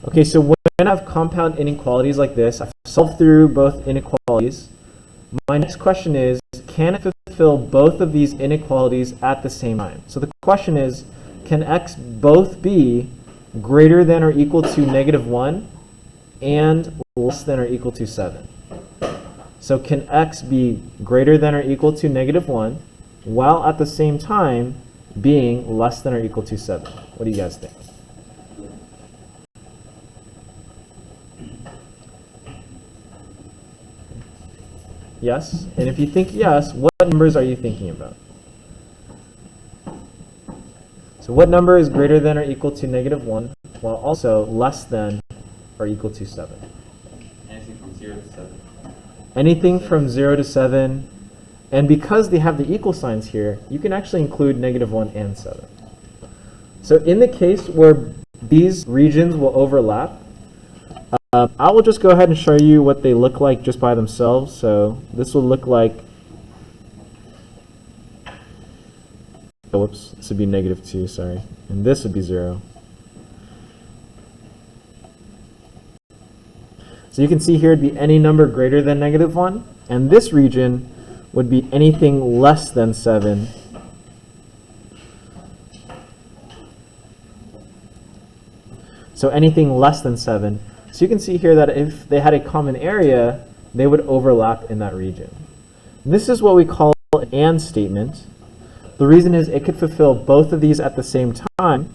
Okay, so when I have compound inequalities like this, I've solved through both inequalities. My next question is, can it fulfill both of these inequalities at the same time? So the question is, can x both be greater than or equal to -1 and less than or equal to 7? So can x be greater than or equal to -1 while at the same time being less than or equal to 7? What do you guys think? Yes? And if you think yes, what numbers are you thinking about? So what number is greater than or equal to -1 while also less than or equal to 7? Anything from 0 to 7. Anything from 0 to 7. And because they have the equal signs here, you can actually include -1 and 7. So in the case where these regions will overlap, I will just go ahead and show you what they look like just by themselves. So this will look like, oh, whoops, this would be -2, sorry. And this would be 0. So you can see here it'd be any number greater than -1, and this region would be anything less than 7. So anything less than 7. So you can see here that if they had a common area, they would overlap in that region. This is what we call an AND statement. The reason is it could fulfill both of these at the same time.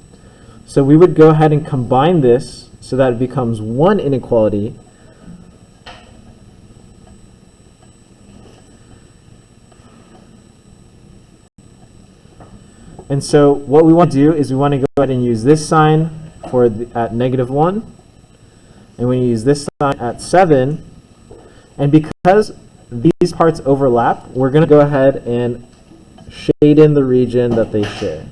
So we would go ahead and combine this so that it becomes one inequality. And so what we want to do is we want to go ahead and use this sign for at -1. And we use this sign at 7. And because these parts overlap, we're going to go ahead and shade in the region that they share.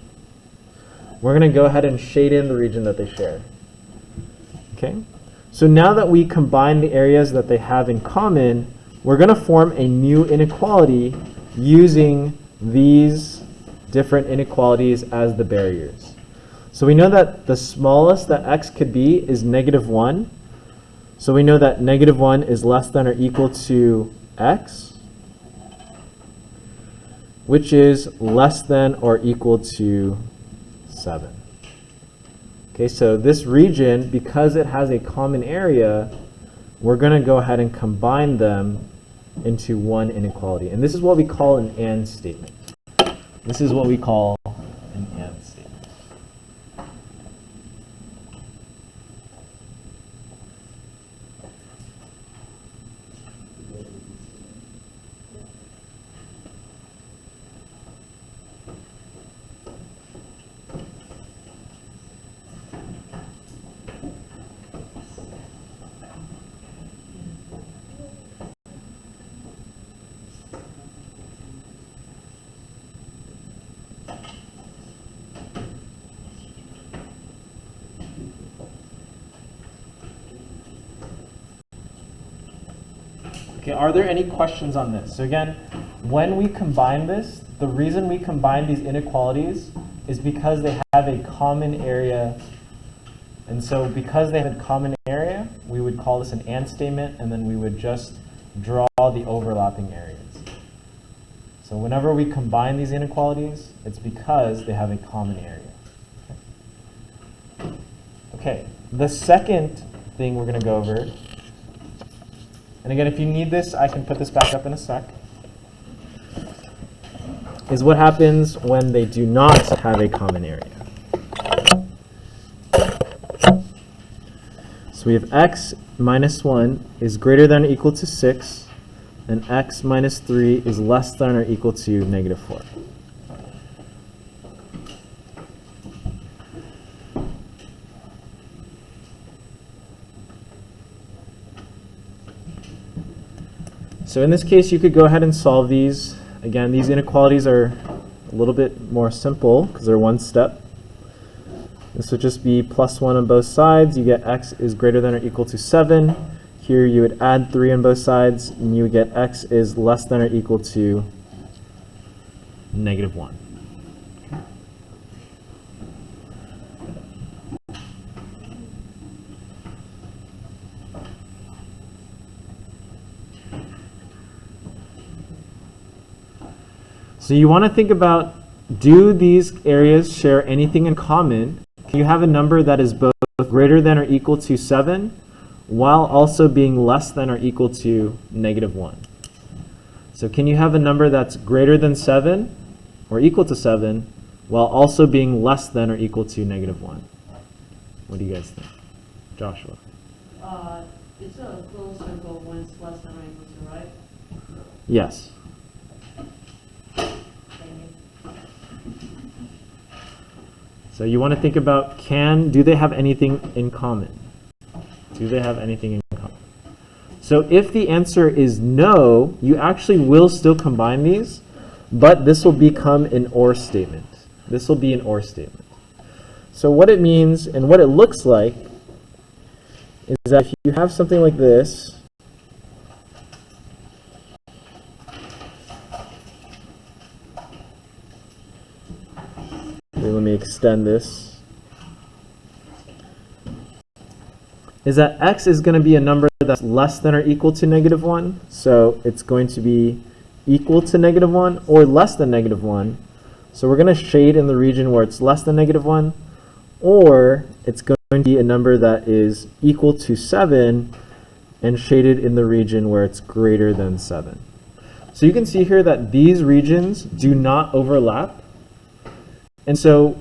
We're going to go ahead and shade in the region that they share. Okay? So now that we combine the areas that they have in common, we're going to form a new inequality using these different inequalities as the barriers. So we know that the smallest that x could be is -1. So we know that -1 is less than or equal to x, which is less than or equal to 7. Okay, so this region, because it has a common area, we're going to go ahead and combine them into one inequality. And this is what we call an AND statement. This is what we call an AND statement. Okay, are there any questions on this? So again, when we combine this, the reason we combine these inequalities is because they have a common area. And so because they have a common area, we would call this an AND statement, and then we would just draw the overlapping areas. So whenever we combine these inequalities, it's because they have a common area. Okay, the second thing we're going to go over, and again, if you need this, I can put this back up in a sec, is what happens when they do not have a common area. So we have x minus 1 is greater than or equal to 6, and x minus 3 is less than or equal to -4. So in this case, you could go ahead and solve these. Again, these inequalities are a little bit more simple because they're one step. This would just be +1 on both sides. You get x is greater than or equal to 7. Here you would add 3 on both sides, and you would get x is less than or equal to -1. So you want to think about, do these areas share anything in common? Can you have a number that is both greater than or equal to 7 while also being less than or equal to -1? So can you have a number that's greater than 7 or equal to 7 while also being less than or equal to -1? What do you guys think? Joshua? It's a closed circle when it's less than or equal to, right? Yes. So you want to think about, do they have anything in common? Do they have anything in common? So if the answer is no, you actually will still combine these, but this will become an or statement. This will be an or statement. So what it means and what it looks like is that if you have something like this, let me extend this, is that x is going to be a number that's less than or equal to -1. So it's going to be equal to -1 or less than -1. So we're going to shade in the region where it's less than -1, or it's going to be a number that is equal to 7 and shaded in the region where it's greater than 7. So you can see here that these regions do not overlap. And so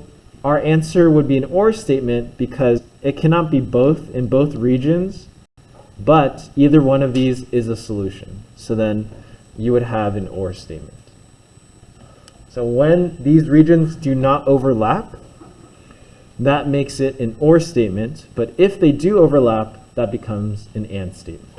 our answer would be an or statement because it cannot be both in both regions, but either one of these is a solution. So then you would have an or statement. So when these regions do not overlap, that makes it an or statement, but if they do overlap, that becomes an and statement.